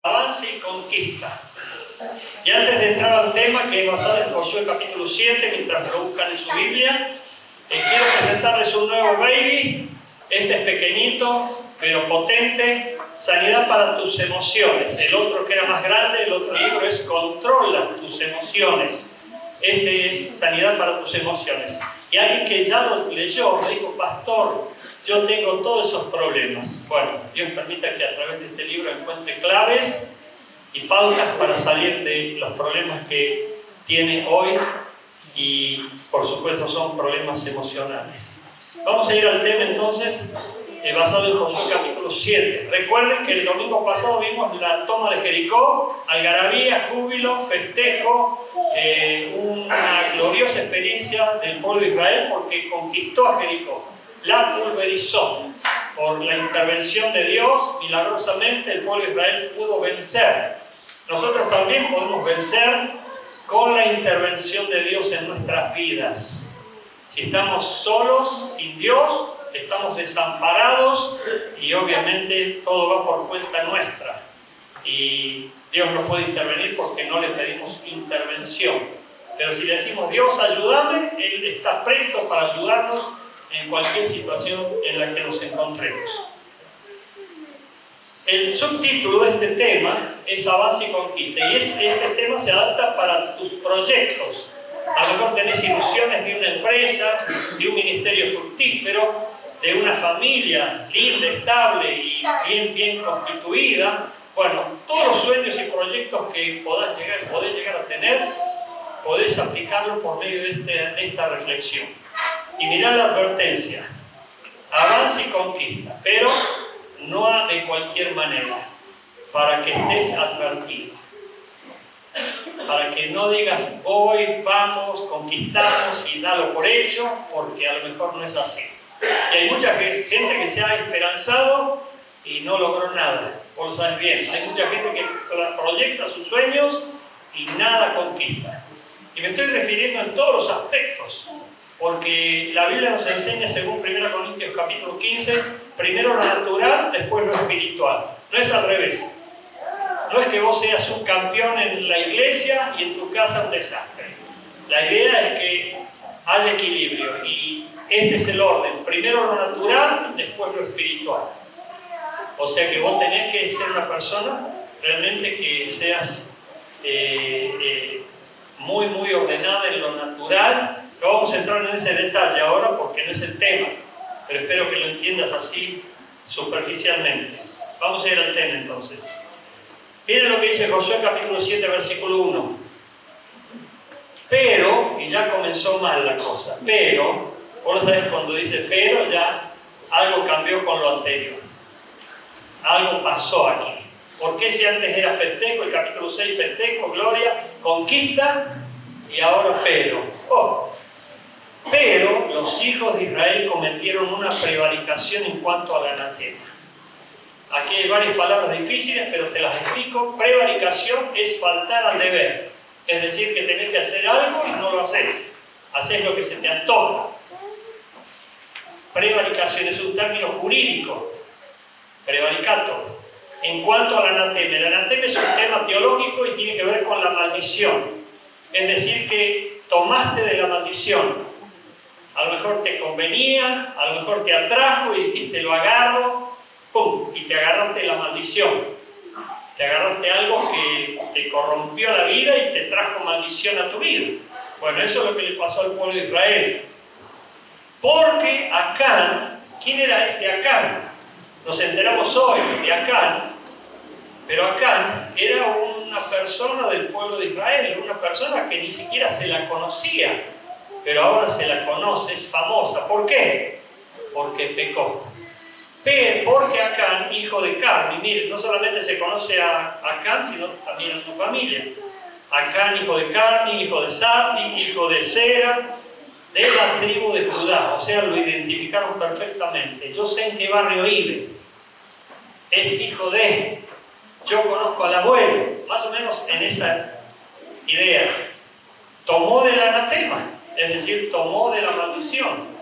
avance y conquista. Y antes de entrar al tema, que es basado en Josué capítulo 7, mientras lo buscan en su Biblia, quiero presentarles un nuevo baby. Este es pequeñito, pero potente. Sanidad para tus emociones. El otro, que era más grande, el otro libro es Controla tus emociones. Este es Sanidad para tus emociones. Y alguien que ya lo leyó me dijo: pastor, yo tengo todos esos problemas. Bueno, Dios permita que a través de este libro encuentre claves y pautas para salir de los problemas que tiene hoy, y por supuesto son problemas emocionales. Vamos a ir al tema entonces, basado en Josué capítulo 7. Recuerden que el domingo pasado vimos la toma de Jericó, algarabía, júbilo, festejo, una gloriosa experiencia del pueblo de Israel porque conquistó a Jericó, la pulverizó. Por la intervención de Dios, milagrosamente el pueblo de Israel pudo vencer. Nosotros también podemos vencer con la intervención de Dios en nuestras vidas. Si estamos solos, sin Dios, estamos desamparados y obviamente todo va por cuenta nuestra. Y Dios no puede intervenir porque no le pedimos intervención. Pero si le decimos: Dios, ayúdame, Él está presto para ayudarnos en cualquier situación en la que nos encontremos. El subtítulo de este tema es Avance y Conquista, y este tema se adapta para tus proyectos. A lo mejor tenés ilusiones de una empresa, de un ministerio fructífero, de una familia linda, estable y bien constituida. Bueno, todos los sueños y proyectos que podés llegar a tener, podés aplicarlo por medio de esta reflexión. Y mirá la advertencia: avance y conquista, pero no de cualquier manera, para que estés advertido. Para que no digas: voy, vamos, conquistamos y dalo por hecho, porque a lo mejor no es así. Y hay mucha gente que se ha esperanzado y no logró nada. Vos lo sabes bien. Hay mucha gente que proyecta sus sueños y nada conquista. Y me estoy refiriendo en todos los aspectos, porque la Biblia nos enseña, según 1 Corintios capítulo 15, primero lo natural, después lo espiritual. No es al revés. No es que vos seas un campeón en la iglesia y en tu casa un desastre. La idea es que haya equilibrio, y este es el orden: primero lo natural, después lo espiritual. O sea que vos tenés que ser una persona realmente que seas muy ordenada en lo natural. No vamos a entrar en ese detalle ahora porque no es el tema, pero espero que lo entiendas así superficialmente. Vamos a ir al tema entonces. Miren lo que dice Josué capítulo 7, versículo 1. Pero, y ya comenzó mal la cosa, pero, vos lo sabés, cuando dice pero, ya algo cambió con lo anterior. Algo pasó aquí. ¿Por qué si antes era festejo, el capítulo 6 festejo, gloria, conquista, y ahora pero? Pero los hijos de Israel cometieron una prevaricación en cuanto al anatema. Aquí hay varias palabras difíciles, pero te las explico. Prevaricación es faltar al deber. Es decir, que tenés que hacer algo y no lo haces. Haces lo que se te antoja. Prevaricación es un término jurídico. Prevaricato. En cuanto al anatema. El anatema es un tema teológico y tiene que ver con la maldición. Es decir, que tomaste de la maldición. A lo mejor te convenía, a lo mejor te atrajo y dijiste: lo agarro. ¡Pum! Y te agarraste la maldición. Te agarraste algo que te corrompió la vida y te trajo maldición a tu vida. Bueno, eso es lo que le pasó al pueblo de Israel. Porque Acán, ¿quién era este Acán? Nos enteramos hoy de Acán, pero Acán era una persona del pueblo de Israel, una persona que ni siquiera se la conocía, pero ahora se la conoce, es famosa. ¿Por qué? Porque pecó. Porque Acán, hijo de Carmi, miren, no solamente se conoce a Acán, sino también a su familia. Acán, hijo de Carmi, hijo de Sabdi, hijo de Sera, de la tribu de Judá. O sea, lo identificaron perfectamente. Yo sé en qué barrio vive. Es hijo de. Yo conozco al abuelo. Más o menos en esa idea. Tomó del anatema, es decir, tomó de la maldición.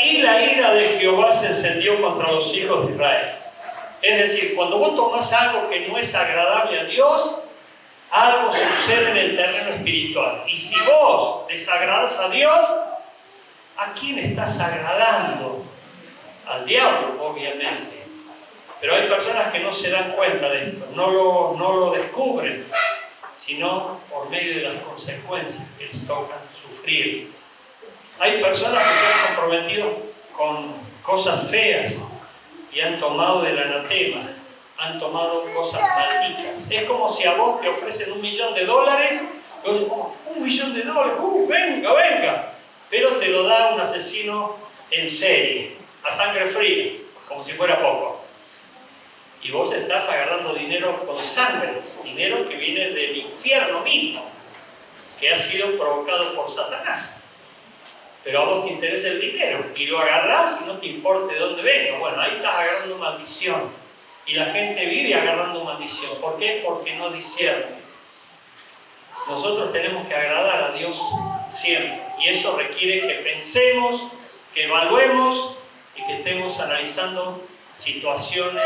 Y la ira de Jehová se encendió contra los hijos de Israel. Es decir, cuando vos tomás algo que no es agradable a Dios, algo sucede en el terreno espiritual. Y si vos desagradas a Dios, ¿a quién estás agradando? Al diablo, obviamente. Pero hay personas que no se dan cuenta de esto, no lo descubren, sino por medio de las consecuencias que les tocan sufrir. Hay personas que se han comprometido con cosas feas y han tomado del anatema, han tomado cosas malditas. Es como si a vos te ofrecen $1 millón, y vos decís, $1 millón, venga, venga. Pero te lo da un asesino en serie, a sangre fría, como si fuera poco. Y vos estás agarrando dinero con sangre, dinero que viene del infierno mismo, que ha sido provocado por Satanás. Pero a vos te interesa el dinero y lo agarrás y no te importa de dónde venga. Bueno, ahí estás agarrando maldición. Y la gente vive agarrando maldición. ¿Por qué? Porque no discierne. Nosotros tenemos que agradar a Dios siempre. Y eso requiere que pensemos, que evaluemos y que estemos analizando situaciones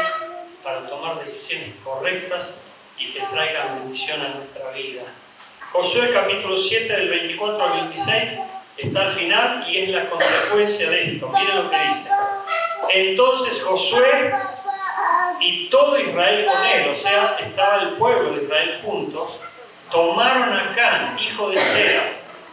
para tomar decisiones correctas y que traigan bendición a nuestra vida. Josué capítulo 7 del 24 al 26 está al final y es la consecuencia de esto. Miren lo que dice. Entonces Josué y todo Israel con él, o sea, estaba el pueblo de Israel juntos, tomaron a Acán, hijo de Zera,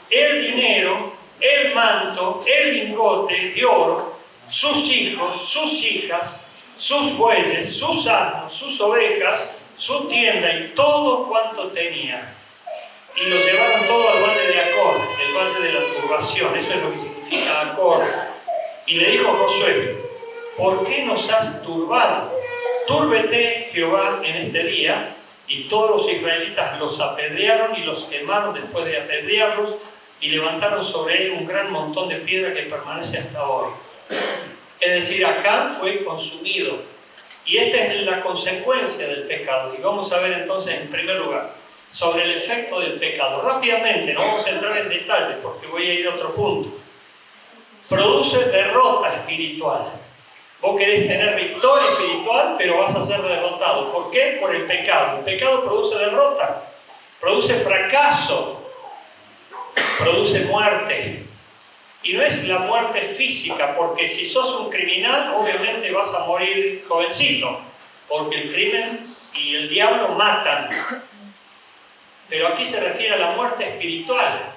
el dinero, el manto, el lingote de oro, sus hijos, sus hijas, sus bueyes, sus asnos, sus ovejas, su tienda y todo cuanto tenía. Y lo llevaron todo al valle de Acor, el valle de la turbación. Eso es lo que significa Acor. Y le dijo Josué, ¿por qué nos has turbado? Túrbete Jehová en este día. Y todos los israelitas los apedrearon y los quemaron después de apedrearlos y levantaron sobre él un gran montón de piedra que permanece hasta hoy. Es decir, Acán fue consumido. Y esta es la consecuencia del pecado. Y vamos a ver entonces, en primer lugar, sobre el efecto del pecado. Rápidamente, no vamos a entrar en detalle porque voy a ir a otro punto. Produce derrota espiritual. Vos querés tener victoria espiritual, pero vas a ser derrotado. ¿Por qué? Por el pecado. El pecado produce derrota, produce fracaso, produce muerte. Y no es la muerte física, porque si sos un criminal, obviamente vas a morir jovencito, porque el crimen y el diablo matan. Pero aquí se refiere a la muerte espiritual,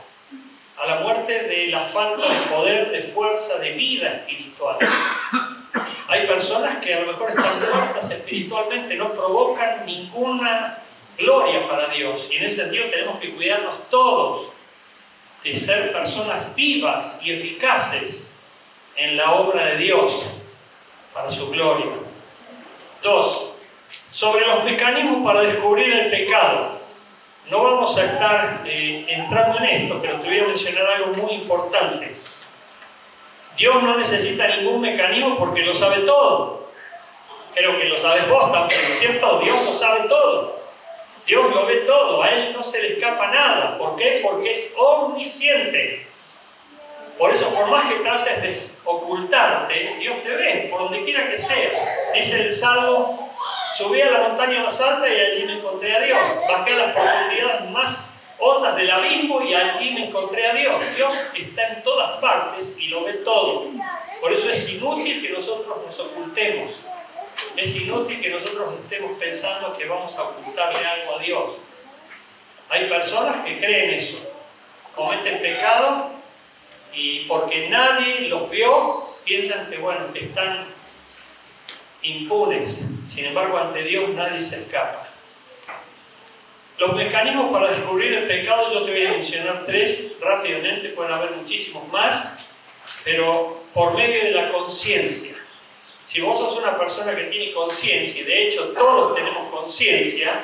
a la muerte de la falta de poder, de fuerza, de vida espiritual. Hay personas que a lo mejor están muertas espiritualmente, no provocan ninguna gloria para Dios. Y en ese sentido tenemos que cuidarnos todos de ser personas vivas y eficaces en la obra de Dios para su gloria. 2. Sobre los mecanismos para descubrir el pecado. No vamos a estar entrando en esto, pero te voy a mencionar algo muy importante. Dios no necesita ningún mecanismo porque lo sabe todo. Creo que lo sabes vos también, ¿cierto? Dios lo sabe todo. Dios lo ve todo, a Él no se le escapa nada. ¿Por qué? Porque es omnisciente. Por eso, por más que trates de ocultarte, Dios te ve, por donde quiera que sea. Dice el Salmo, subí a la montaña más alta y allí me encontré a Dios. Bajé a las profundidades más hondas del abismo y allí me encontré a Dios. Dios está en todas partes y lo ve todo. Por eso es inútil que nosotros nos ocultemos. Es inútil que nosotros estemos pensando que vamos a ocultarle algo a Dios. Hay personas que creen eso. Cometen pecado y porque nadie los vio, piensan que, bueno, que están impunes. Sin embargo, ante Dios nadie se escapa. Los mecanismos para descubrir el pecado, yo te voy a mencionar 3 rápidamente, pueden haber muchísimos más, pero por medio de la conciencia. Si vos sos una persona que tiene conciencia, y de hecho todos tenemos conciencia,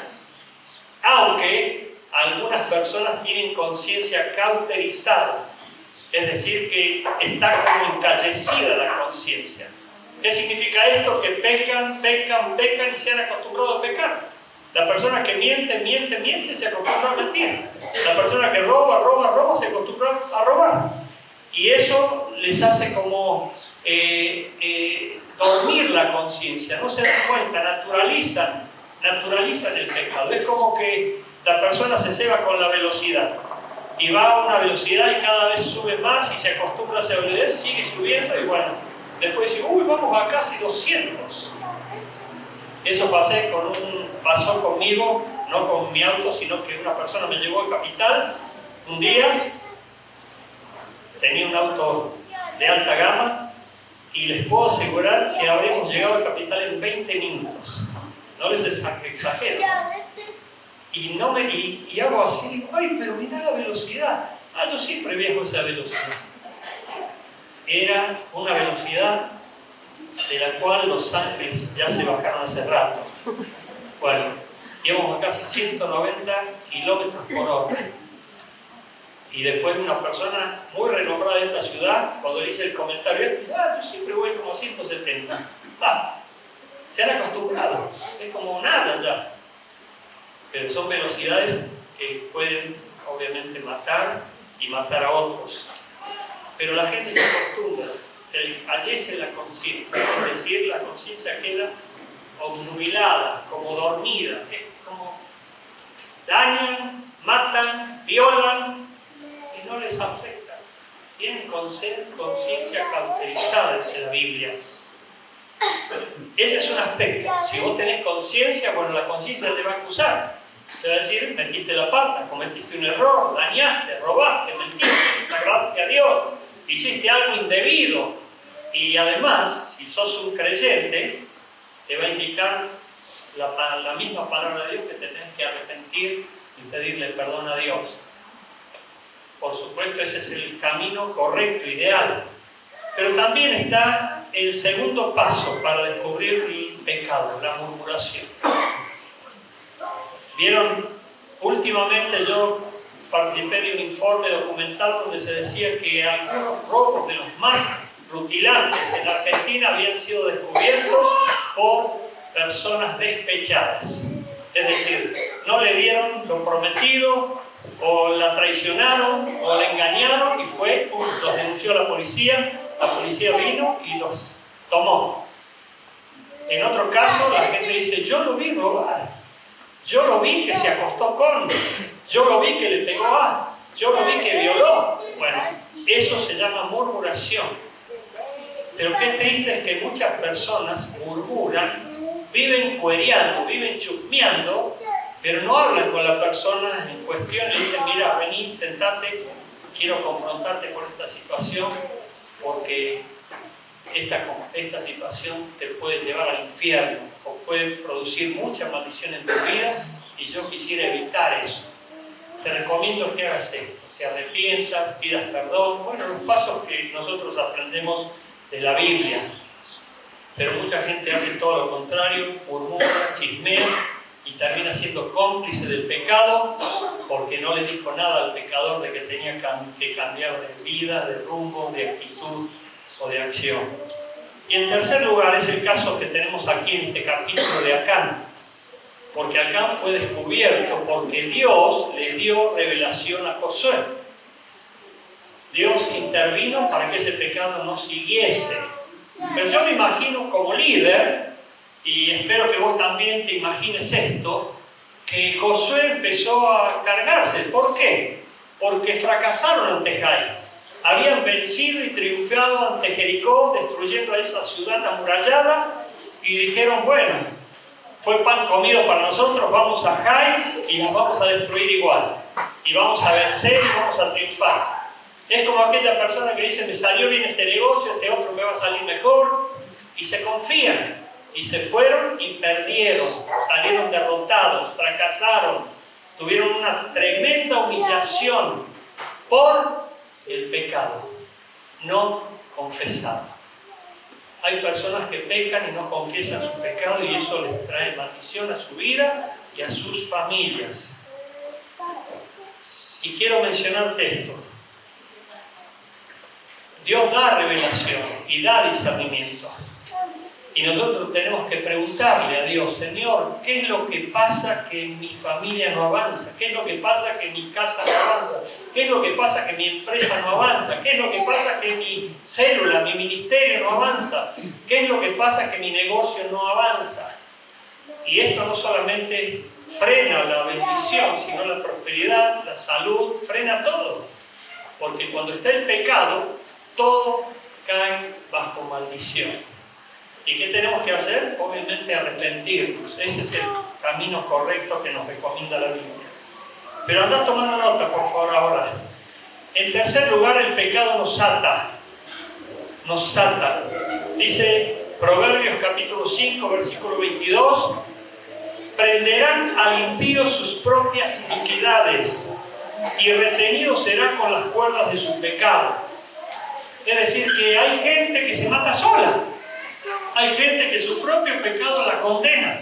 aunque algunas personas tienen conciencia cauterizada, es decir, que está como encallecida la conciencia. ¿Qué significa esto? Que pecan y se han acostumbrado a pecar. La persona que miente, se acostumbra a mentir. La persona que roba, se acostumbra a robar. Y eso les hace como dormir la conciencia, no se dan cuenta, naturalizan el pecado. Es como que la persona se ceba con la velocidad y va a una velocidad y cada vez sube más y se acostumbra a esa velocidad, sigue subiendo y bueno, después dice, uy, vamos a casi 200. Eso pasó conmigo, no con mi auto, sino que una persona me llevó a Capital un día, tenía un auto de alta gama y les puedo asegurar que habríamos llegado a Capital en 20 minutos. No les exagero. Y hago así, digo, ay, pero mira la velocidad. Yo siempre viajo esa velocidad. Era una velocidad de la cual los ángeles ya se bajaron hace rato. Bueno, íbamos a casi 190 kilómetros por hora. Y después una persona muy renombrada de esta ciudad, cuando le hice el comentario, dice, yo siempre voy como 170. Se han acostumbrado, es como nada ya. Pero son velocidades que pueden obviamente matar y matar a otros. Pero la gente se acostumbra, se fallece la conciencia, es decir, la conciencia queda obnubilada, como dormida, es como dañan, matan, violan y no les afecta. Tienen conciencia cauterizada, dice la Biblia. Ese es un aspecto. Si vos tenés conciencia, bueno, la conciencia te va a acusar. Te va a decir, metiste la pata, cometiste un error, dañaste, robaste, mentiste, desagradaste a Dios, hiciste algo indebido. Y además, si sos un creyente, te va a indicar la misma palabra de Dios que te tenés que arrepentir y pedirle perdón a Dios. Por supuesto, ese es el camino correcto, ideal. Pero también está el segundo paso para descubrir el pecado, la murmuración. Vieron, últimamente yo participé de un informe documental donde se decía que algunos robos de los más rutilantes en Argentina habían sido descubiertos por personas despechadas. Es decir, no le dieron lo prometido, o la traicionaron, o la engañaron, y los denunció la policía vino y los tomó. En otro caso, la gente dice, yo lo vi robar, yo lo vi que se acostó con, yo lo vi que le pegó a, yo lo vi que violó. Bueno, eso se llama murmuración. Pero qué triste es que muchas personas murmuran, viven cuereando, viven chusmeando, pero no hablan con la persona en cuestión y dicen, mira, vení, sentate, quiero confrontarte con esta situación, porque esta situación te puede llevar al infierno o puede producir mucha maldición en tu vida y yo quisiera evitar eso. Te recomiendo que hagas esto, que arrepientas, pidas perdón. Bueno, los pasos que nosotros aprendemos de la Biblia. Pero mucha gente hace todo lo contrario, murmura, chismea y termina siendo cómplice del pecado porque no le dijo nada al pecador de que tenía que cambiar de vida, de rumbo, de actitud o de acción. Y en tercer lugar es el caso que tenemos aquí en este capítulo de Acán, porque Acán fue descubierto porque Dios le dio revelación a Josué. Dios intervino para que ese pecado no siguiese. Pero yo me imagino como líder, y espero que vos también te imagines esto, que Josué empezó a cargarse. ¿Por qué? Porque fracasaron ante Jai. Habían vencido y triunfado ante Jericó, destruyendo a esa ciudad amurallada, y dijeron, bueno, fue pan comido para nosotros, vamos a Jai y nos vamos a destruir igual. Y vamos a vencer y vamos a triunfar. Es como aquella persona que dice, me salió bien este negocio, este otro me va a salir mejor, y se confían. Y se fueron y perdieron, salieron derrotados, fracasaron, tuvieron una tremenda humillación por el pecado no confesado. Hay personas que pecan y no confiesan su pecado y eso les trae maldición a su vida y a sus familias. Y quiero mencionarte esto. Dios da revelación y da discernimiento. Y nosotros tenemos que preguntarle a Dios, Señor, ¿qué es lo que pasa que mi familia no avanza? ¿Qué es lo que pasa que mi casa no avanza? ¿Qué es lo que pasa que mi empresa no avanza? ¿Qué es lo que pasa que mi célula, mi ministerio no avanza? ¿Qué es lo que pasa que mi negocio no avanza? Y esto no solamente frena la bendición, sino la prosperidad, la salud, frena todo. Porque cuando está el pecado, todo cae bajo maldición. ¿Y qué tenemos que hacer? Obviamente arrepentirnos. Ese es el camino correcto que nos recomienda la Biblia. Pero andá tomando nota, por favor, ahora. En tercer lugar, el pecado nos ata. Nos ata. Dice Proverbios capítulo 5, versículo 22. Prenderán al impío sus propias iniquidades y retenido será con las cuerdas de su pecado. Es decir, que hay gente que se mata sola. Hay gente que su propio pecado la condena.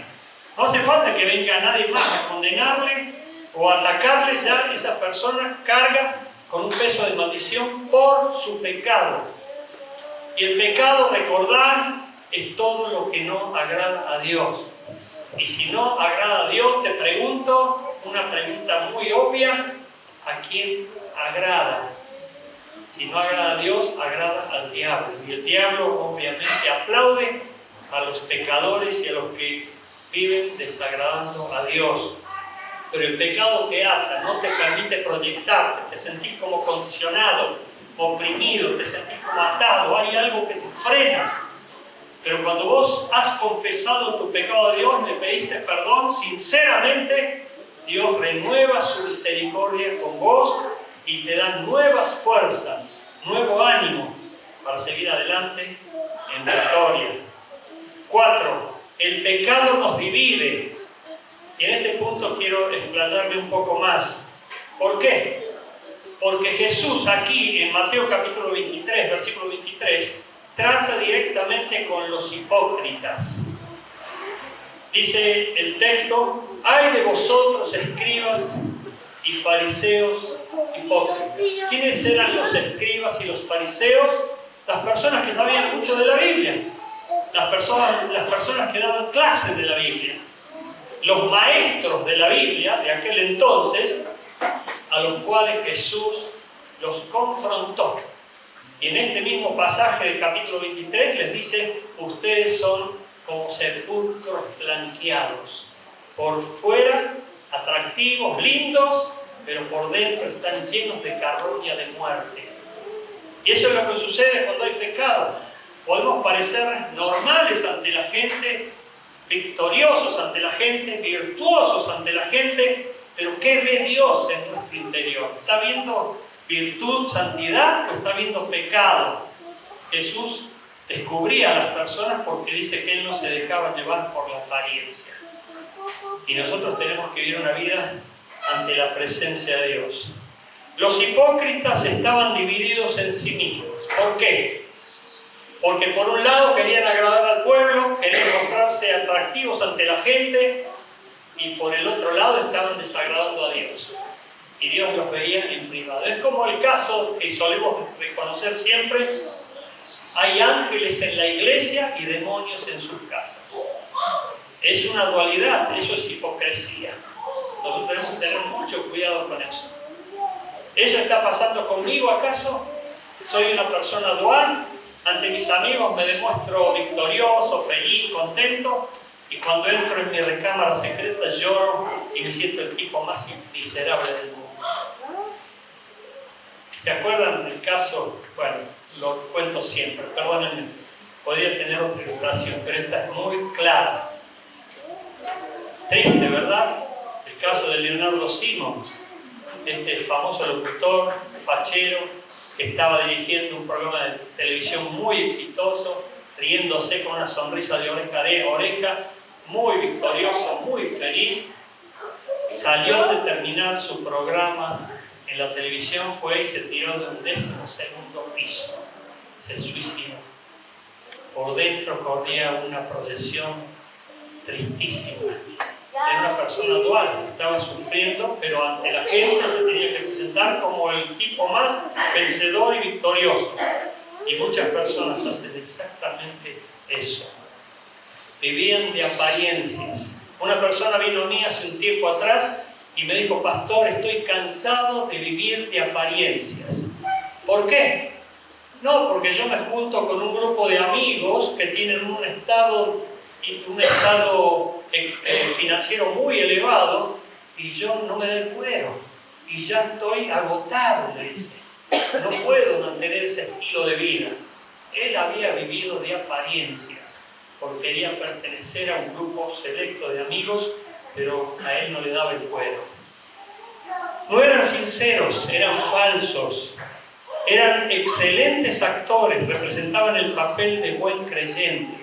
No hace falta que venga nadie más a condenarle o a atacarle, ya esa persona carga con un peso de maldición por su pecado. Y el pecado, recordar, es todo lo que no agrada a Dios. Y si no agrada a Dios, te pregunto una pregunta muy obvia: ¿a quién agrada? Si no agrada a Dios, agrada al diablo. Y el diablo obviamente aplaude a los pecadores y a los que viven desagradando a Dios. Pero el pecado te ata, no te permite proyectarte, te sentís como condicionado, oprimido, te sentís como atado, hay algo que te frena. Pero cuando vos has confesado tu pecado a Dios, le pediste perdón sinceramente, Dios renueva su misericordia con vos y te da nuevas fuerzas, nuevo ánimo para seguir adelante en victoria. 4. El pecado nos divide. Y en este punto quiero explayarme un poco más. ¿Por qué? Porque Jesús aquí en Mateo capítulo 23, versículo 23, trata directamente con los hipócritas. Dice el texto: ¡ay de vosotros, escribas y fariseos hipócritas! ¿Quiénes eran los escribas y los fariseos? Las personas que sabían mucho de la Biblia, las personas que daban clases de la Biblia, los maestros de la Biblia de aquel entonces, a los cuales Jesús los confrontó. Y en este mismo pasaje del capítulo 23 les dice: ustedes son como sepulcros blanqueados, por fuera atractivos, lindos, pero por dentro están llenos de carroña de muerte. Y eso es lo que sucede cuando hay pecado. Podemos parecer normales ante la gente, victoriosos ante la gente, virtuosos ante la gente, pero ¿qué ve Dios en nuestro interior? ¿Está viendo virtud, santidad, o está viendo pecado? Jesús descubría a las personas porque dice que Él no se dejaba llevar por la apariencia. Y nosotros tenemos que vivir una vida ante la presencia de Dios. Los hipócritas estaban divididos en sí mismos. ¿Por qué? Porque por un lado querían agradar al pueblo, querían mostrarse atractivos ante la gente, y por el otro lado estaban desagradando a Dios. Y Dios los veía en privado. Es como el caso que solemos reconocer siempre: hay ángeles en la iglesia y demonios en sus casas. Es una dualidad, eso es hipocresía. Nosotros tenemos que tener mucho cuidado con eso. ¿Eso está pasando conmigo acaso? ¿Soy una persona dual? Ante mis amigos me demuestro victorioso, feliz, contento, y cuando entro en mi recámara secreta lloro y me siento el tipo más miserable del mundo. ¿Se acuerdan del caso? Bueno, lo cuento siempre, perdónenme, podría tener otra ilustración, pero esta es muy clara. Triste, ¿verdad? El caso de Leonardo Simons, este famoso locutor, fachero, que estaba dirigiendo un programa de televisión muy exitoso, riéndose con una sonrisa de oreja a oreja, muy victorioso, muy feliz. Salió de terminar su programa en la televisión, fue y se tiró de un 12º piso. Se suicidó. Por dentro corría una procesión tristísima. Era una persona dual, estaba sufriendo, pero ante la gente se tenía que presentar como el tipo más vencedor y victorioso. Y muchas personas hacen exactamente eso. Vivían de apariencias. Una persona vino a mí hace un tiempo atrás y me dijo: pastor, estoy cansado de vivir de apariencias. ¿Por qué? No, porque yo me junto con un grupo de amigos que tienen un estado financiero muy elevado y yo no me da el cuero y ya estoy agotado, me dice. No puedo mantener ese estilo de vida. Él había vivido de apariencias porque quería pertenecer a un grupo selecto de amigos, pero a él no le daba el cuero. No eran sinceros, eran falsos. Eran excelentes actores, representaban el papel de buen creyente.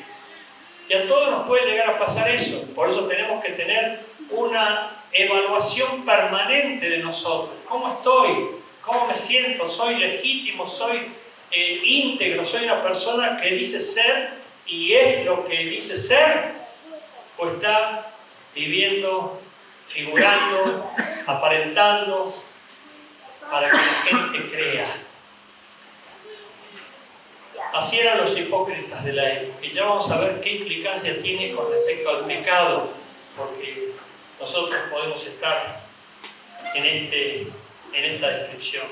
Y a todos nos puede llegar a pasar eso. Por eso tenemos que tener una evaluación permanente de nosotros. ¿Cómo estoy? ¿Cómo me siento? ¿Soy legítimo? ¿Soy íntegro? ¿Soy una persona que dice ser y es lo que dice ser? ¿O está viviendo, figurando, aparentando para que la gente crea? Así eran los hipócritas de la época. Y ya vamos a ver qué implicancia tiene con respecto al pecado, porque nosotros podemos estar en esta descripción.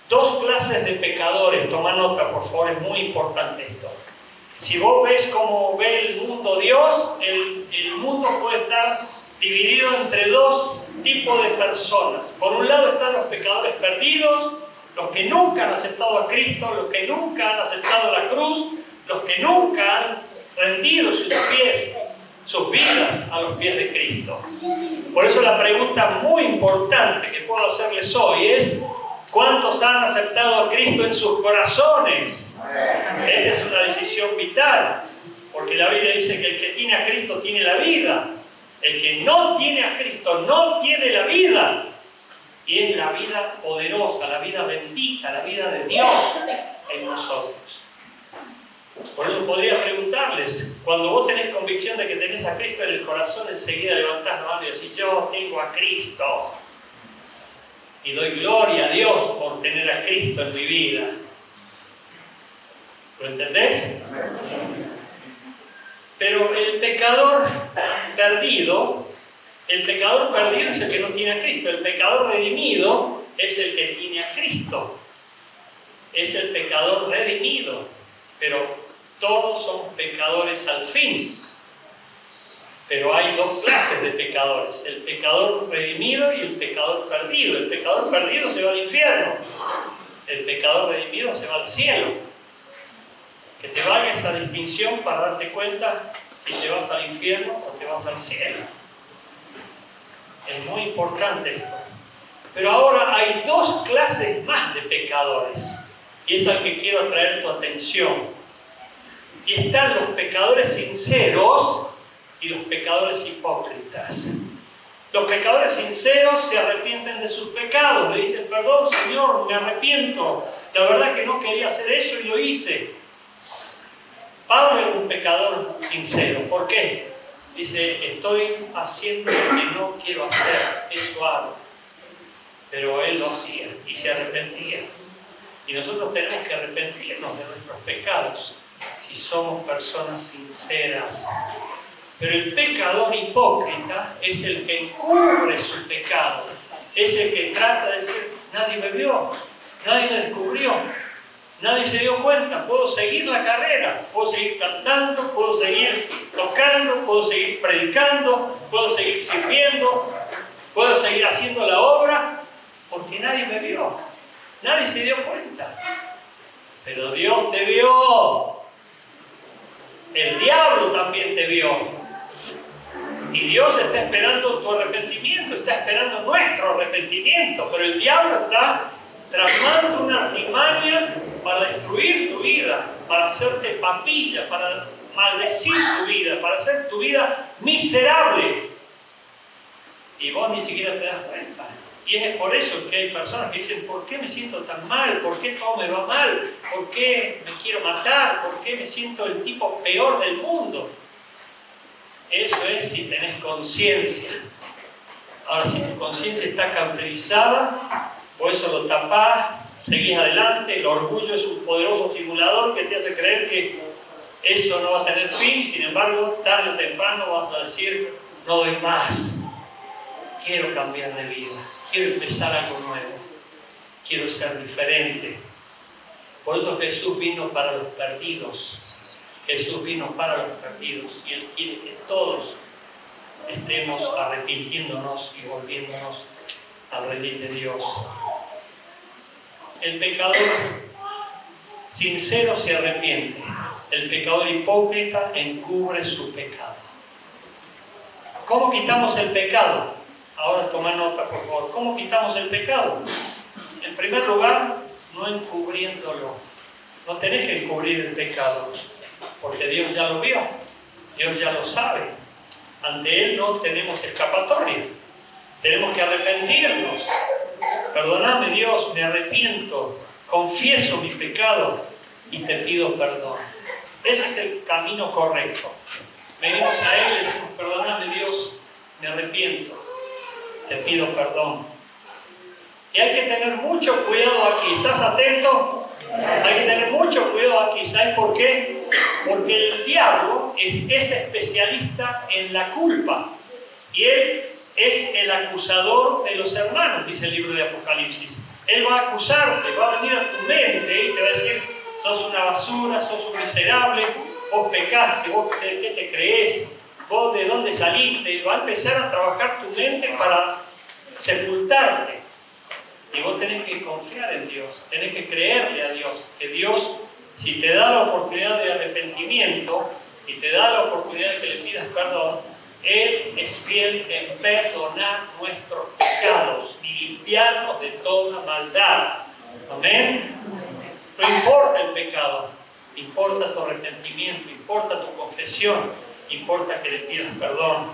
Dos clases de pecadores. Toma nota, por favor, es muy importante esto. Si vos ves cómo ve el mundo Dios, el mundo puede estar dividido entre dos tipos de personas. Por un lado están los pecadores perdidos, los que nunca han aceptado a Cristo, los que nunca han aceptado la cruz, los que nunca han rendido sus vidas a los pies de Cristo. Por eso la pregunta muy importante que puedo hacerles hoy es: ¿cuántos han aceptado a Cristo en sus corazones? Esta es una decisión vital, porque la Biblia dice que el que tiene a Cristo tiene la vida. El que no tiene a Cristo no tiene la vida. Y es la vida poderosa, la vida bendita, la vida de Dios en nosotros. Por eso podría preguntarles, cuando vos tenés convicción de que tenés a Cristo en el corazón, enseguida levantás la mano y decís: yo tengo a Cristo. Y doy gloria a Dios por tener a Cristo en mi vida. ¿Lo entendés? Pero el pecador perdido es el que no tiene a Cristo. El pecador redimido es el que tiene a Cristo. Es el pecador redimido. Pero todos somos pecadores al fin. Pero hay dos clases de pecadores: el pecador redimido y el pecador perdido. El pecador perdido se va al infierno. El pecador redimido se va al cielo. Que te valga esa distinción para darte cuenta si te vas al infierno o te vas al cielo. Es muy importante esto. Pero ahora hay dos clases más de pecadores. Y es al que quiero atraer tu atención. Y están los pecadores sinceros y los pecadores hipócritas. Los pecadores sinceros se arrepienten de sus pecados. Le dicen: perdón, Señor, me arrepiento. La verdad que no quería hacer eso y lo hice. Pablo era un pecador sincero. ¿Por qué? Dice: estoy haciendo lo que no quiero hacer, eso hago. Pero él lo hacía y se arrepentía. Y nosotros tenemos que arrepentirnos de nuestros pecados si somos personas sinceras. Pero el pecador hipócrita es el que encubre su pecado. Es el que trata de decir: nadie me vio, nadie me descubrió, nadie se dio cuenta, puedo seguir la carrera, puedo seguir cantando, puedo seguir tocando, puedo seguir predicando, puedo seguir sirviendo, puedo seguir haciendo la obra, porque nadie me vio, nadie se dio cuenta. Pero Dios te vio, el diablo también te vio. Y Dios está esperando tu arrepentimiento, está esperando nuestro arrepentimiento, pero el diablo está tramando una artimaña para destruir tu vida, para hacerte papilla, para maldecir tu vida, para hacer tu vida miserable. Y vos ni siquiera te das cuenta. Y es por eso que hay personas que dicen: ¿por qué me siento tan mal? ¿Por qué todo me va mal? ¿Por qué me quiero matar? ¿Por qué me siento el tipo peor del mundo? Eso es si tenés conciencia. Ahora, si tu conciencia está cauterizada, por eso lo tapás, seguís adelante. El orgullo es un poderoso simulador que te hace creer que eso no va a tener fin. Sin embargo, tarde o temprano vas a decir: no doy más. quiero cambiar de vida, quiero empezar algo nuevo, quiero ser diferente. Por eso Jesús vino para los perdidos. Jesús vino para los perdidos y Él quiere que todos estemos arrepintiéndonos y volviéndonos al redil de Dios. El pecador sincero se arrepiente. El pecador hipócrita encubre su pecado. ¿Cómo quitamos el pecado? Ahora toma nota, por favor. ¿Cómo quitamos el pecado? En primer lugar, no encubriéndolo. No tenés que encubrir el pecado, porque Dios ya lo vio. Dios ya lo sabe. Ante Él no tenemos escapatoria. Tenemos que arrepentirnos. Perdóname, Dios, me arrepiento. Confieso mi pecado y te pido perdón. Ese es el camino correcto. Venimos a Él y decimos, perdóname, Dios, me arrepiento. Te pido perdón. Y hay que tener mucho cuidado aquí. ¿Estás atento? Hay que tener mucho cuidado aquí. ¿Sabes por qué? Porque el diablo es especialista en la culpa. Y él es el acusador de los hermanos, dice el libro de Apocalipsis. Él va a acusarte, va a venir a tu mente y te va a decir, sos una basura, sos un miserable, vos pecaste, vos qué te crees, vos de dónde saliste. Va a empezar a trabajar tu mente para sepultarte. Y vos tenés que confiar en Dios, tenés que creerle a Dios, que Dios, si te da la oportunidad de arrepentimiento y te da la oportunidad de que le pidas perdón, Él es fiel en perdonar nuestros pecados y limpiarnos de toda maldad. Amén. No importa el pecado, importa tu arrepentimiento, importa tu confesión, importa que le pidas perdón.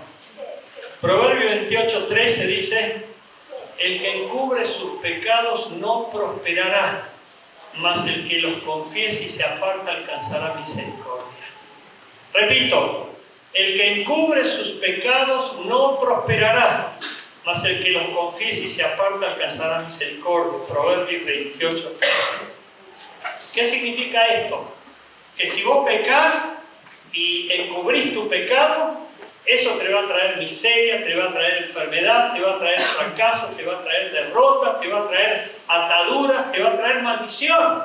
Proverbio 28:13 dice: el que encubre sus pecados no prosperará, mas el que los confiese y se aparta alcanzará misericordia. Repito, el que encubre sus pecados no prosperará, mas el que los confiese y se aparta alcanzará misericordia. Proverbios 28:13. ¿Qué significa esto? Que si vos pecás y encubrís tu pecado, eso te va a traer miseria, te va a traer enfermedad, te va a traer fracaso, te va a traer derrota, te va a traer ataduras, te va a traer maldición.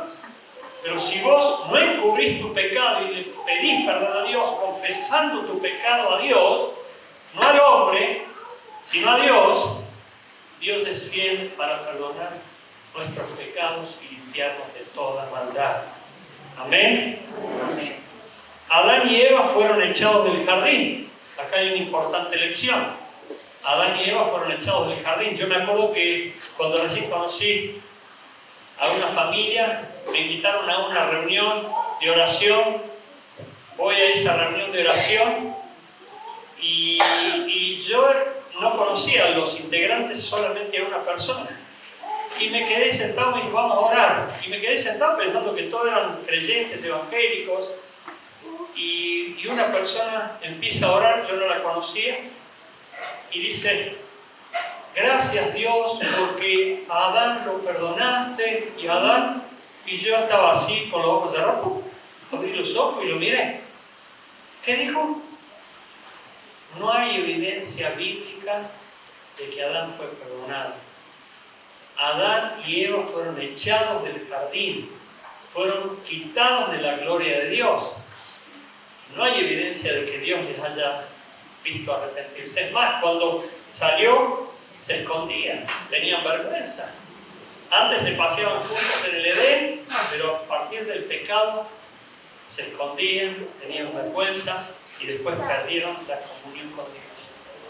Pero si vos no encubrís tu pecado y le pedís perdón a Dios, confesando tu pecado a Dios, no al hombre, sino a Dios, Dios es fiel para perdonar nuestros pecados y limpiarnos de toda maldad. Amén. Amén. Adán y Eva fueron echados del jardín. Acá hay una importante lección. Adán y Eva fueron echados del jardín. Yo me acuerdo que cuando recién conocí a una familia, me invitaron a una reunión de oración. Voy a esa reunión de oración y yo no conocía a los integrantes, solamente a una persona. Y me quedé sentado y dije, vamos a orar. Y me quedé sentado pensando que todos eran creyentes evangélicos. Y una persona empieza a orar, yo no la conocía, y dice: gracias Dios porque a Adán lo perdonaste, y yo estaba así con los ojos cerrados, abrí los ojos y lo miré. ¿Qué dijo? No hay evidencia bíblica de que Adán fue perdonado. Adán y Eva fueron echados del jardín, fueron quitados de la gloria de Dios. No hay evidencia de que Dios les haya visto arrepentirse. Es más, cuando salió, se escondían, tenían vergüenza. Antes se paseaban juntos en el Edén, pero a partir del pecado se escondían, tenían vergüenza y después perdieron la comunión con Dios.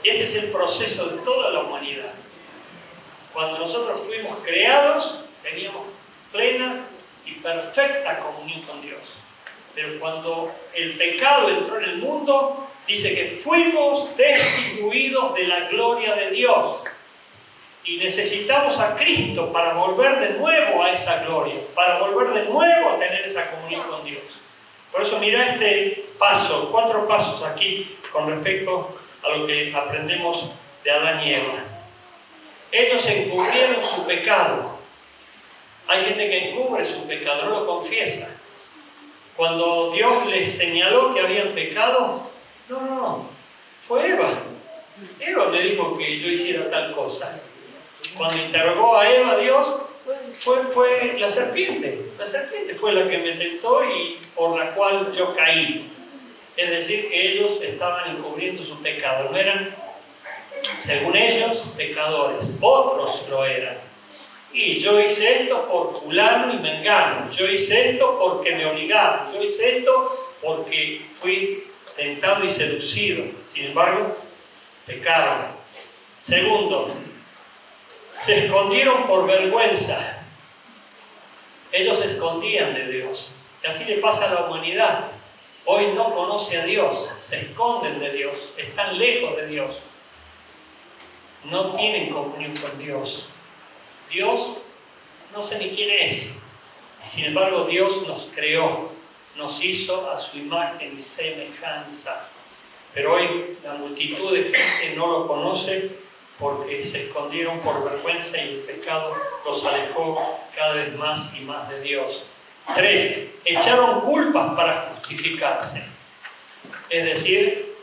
Y este es el proceso de toda la humanidad. Cuando nosotros fuimos creados, teníamos plena y perfecta comunión con Dios. Pero cuando el pecado entró en el mundo, dice que fuimos destituidos de la gloria de Dios. Y necesitamos a Cristo para volver de nuevo a esa gloria, para volver de nuevo a tener esa comunión con Dios. Por eso mira este paso, 4 pasos aquí con respecto a lo que aprendemos de Adán y Eva. Ellos encubrieron su pecado. Hay gente que encubre su pecado, no lo confiesa. Cuando Dios les señaló que habían pecado, no, fue Eva. quiero me dijo que yo hiciera tal cosa? Cuando interrogó a Eva, Dios, fue la serpiente. La serpiente fue la que me tentó y por la cual yo caí. Es decir, que ellos estaban encubriendo su pecado. No eran, según ellos, pecadores. Otros lo eran. Y yo hice esto por fulano y mengano. Yo hice esto porque me obligaron. Yo hice esto porque fui tentado y seducido. Sin embargo, pecaron. Segundo, se escondieron por vergüenza. Ellos se escondían de Dios. Y así le pasa a la humanidad. Hoy no conoce a Dios, se esconden de Dios, están lejos de Dios. No tienen comunión con Dios. Dios, no sé ni quién es. Sin embargo, Dios nos creó, nos hizo a su imagen y semejanza. Pero hoy la multitud de gente no lo conoce porque se escondieron por vergüenza y el pecado los alejó cada vez más y más de Dios. 3. Echaron culpas para justificarse. Es decir,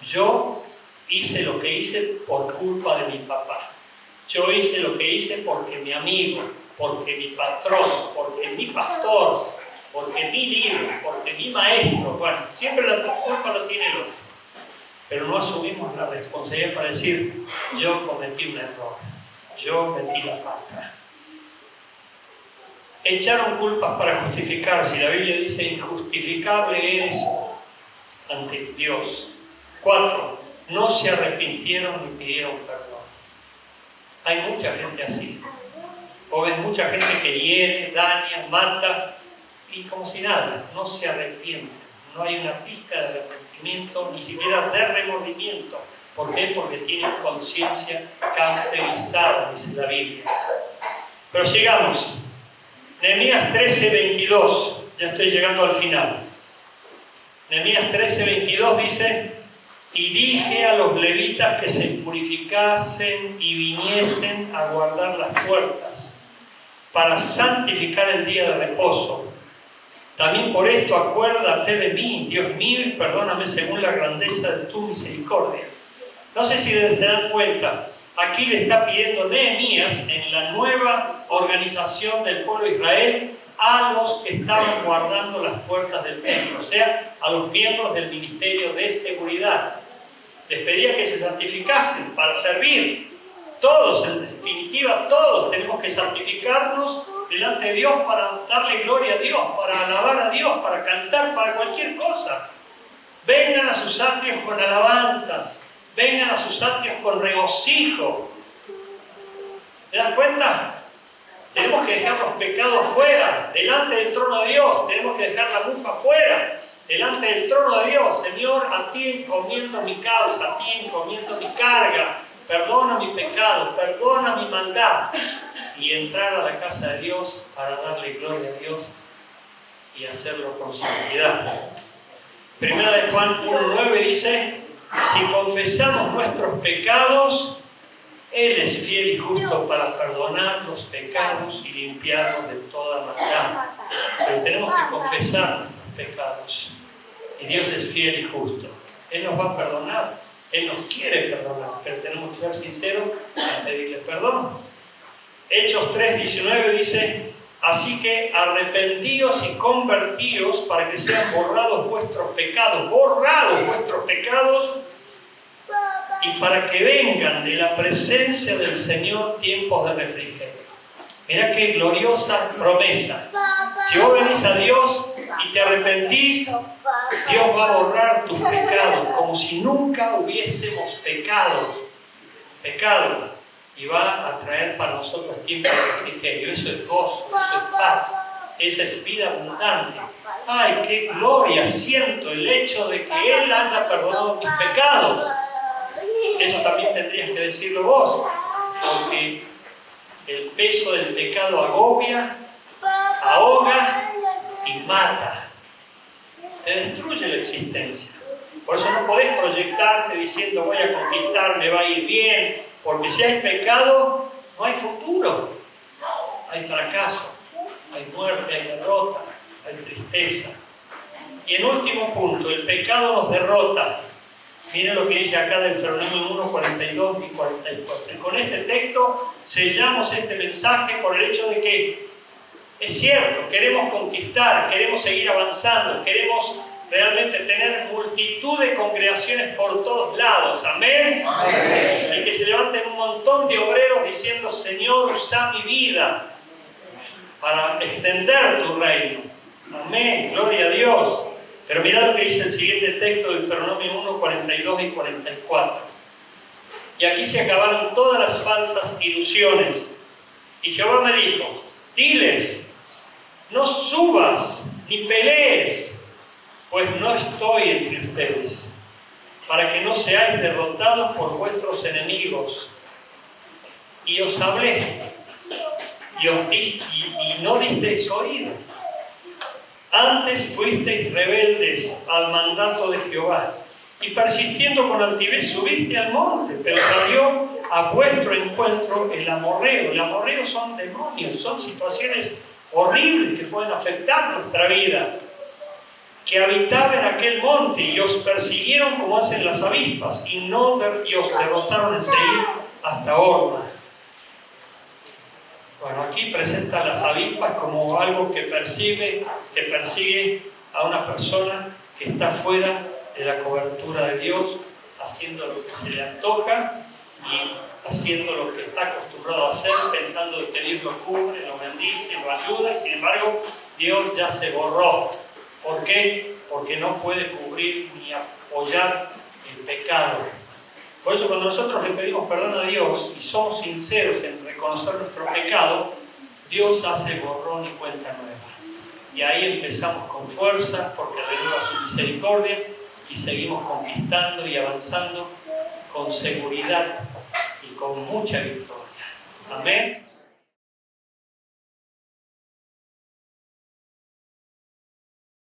yo hice lo que hice por culpa de mi papá. Yo hice lo que hice porque mi amigo, porque mi patrón, porque mi pastor, porque mi libro, porque mi maestro. Bueno, siempre la culpa la tiene el otro. Pero no asumimos la responsabilidad para decir, yo cometí un error, yo metí la pata. Echaron culpas para justificarse. La Biblia dice, injustificable eres ante Dios. 4. No se arrepintieron ni pidieron perdón. Hay mucha gente así. O ves mucha gente que hiere, daña, mata, y como si nada, no se arrepienten. No hay una pizca de arrepentimiento, ni siquiera de remordimiento. ¿Por qué? Porque tienen conciencia cauterizada, dice la Biblia. Pero sigamos. Nehemías 13:22, ya estoy llegando al final. Nehemías 13:22 dice, y dije a los levitas que se purificasen y viniesen a guardar las puertas para santificar el día de reposo. También por esto acuérdate de mí, Dios mío, y perdóname según la grandeza de tu misericordia. No sé si se dan cuenta, aquí le está pidiendo Nehemías en la nueva organización del pueblo de Israel a los que estaban guardando las puertas del templo, o sea, a los miembros del ministerio de seguridad. Les pedía que se santificasen para servir. Todos, en definitiva, todos tenemos que santificarnos delante de Dios para darle gloria a Dios, para alabar a Dios, para cantar, para cualquier cosa. Vengan a sus atrios con alabanzas. Vengan a sus atrios con regocijo. ¿Te das cuenta? Tenemos que dejar los pecados fuera, delante del trono de Dios. Tenemos que dejar la mufa fuera, delante del trono de Dios. Señor, a ti encomiendo mi causa, a ti encomiendo mi carga. Perdona mi pecado, perdona mi maldad. Y entrar a la casa de Dios para darle gloria a Dios y hacerlo con santidad. Primera de Juan 1:9 dice, si confesamos nuestros pecados, Él es fiel y justo para perdonar los pecados y limpiarnos de toda maldad. Pero tenemos que confesar nuestros pecados. Y Dios es fiel y justo. Él nos va a perdonar. Él nos quiere perdonar. Pero tenemos que ser sinceros y pedirle perdón. Hechos 3:19 dice, así que arrepentíos y convertíos para que sean borrados vuestros pecados. Borrados vuestros pecados. Y para que vengan de la presencia del Señor tiempos de refrigerio. Mirá qué gloriosa promesa. Si vos venís a Dios y te arrepentís, Dios va a borrar tus pecados, como si nunca hubiésemos pecado. Y va a traer para nosotros tiempos de refrigerio. Eso es gozo, eso es paz, esa es vida abundante. ¡Ay, qué gloria siento el hecho de que Él haya perdonado mis pecados! Eso también tendrías que decirlo vos, porque el peso del pecado agobia, ahoga y mata. Te destruye la existencia. Por eso no podés proyectarte diciendo voy a conquistar, me va a ir bien, porque si hay pecado, no hay futuro. Hay fracaso, hay muerte, hay derrota, hay tristeza. Y en último punto, el pecado nos derrota. Miren lo que dice acá Deuteronomio 1, 42 y 44. Y con este texto sellamos este mensaje por el hecho de que es cierto, queremos conquistar, queremos seguir avanzando, queremos realmente tener multitud de congregaciones por todos lados. Amén. Amén. Y que se levanten un montón de obreros diciendo: Señor, usa mi vida para extender tu reino. Amén. Gloria a Dios. Pero mirad lo que dice el siguiente texto de Deuteronomio 1, 42 y 44. Y aquí se acabaron todas las falsas ilusiones. Y Jehová me dijo: diles, no subas ni pelees, pues no estoy entre ustedes, para que no seáis derrotados por vuestros enemigos. Y os hablé, y no disteis oído. Antes fuisteis rebeldes al mandato de Jehová, y persistiendo con altivez subiste al monte, pero salió a vuestro encuentro el amorreo. El amorreo son demonios, son situaciones horribles que pueden afectar nuestra vida, que habitaba en aquel monte, y os persiguieron como hacen las avispas, y os derrotaron enseguida hasta Horma. Bueno, aquí presenta a las avispas como algo que persigue a una persona que está fuera de la cobertura de Dios, haciendo lo que se le antoja y haciendo lo que está acostumbrado a hacer, pensando que Dios lo cubre, lo bendice, lo ayuda, y sin embargo Dios ya se borró. ¿Por qué? Porque no puede cubrir ni apoyar el pecado. Por eso cuando nosotros le pedimos perdón a Dios y somos sinceros en reconocer nuestro pecado, Dios hace borrón y cuenta nueva. Y ahí empezamos con fuerza, porque renueva su misericordia, y seguimos conquistando y avanzando con seguridad y con mucha victoria. Amén.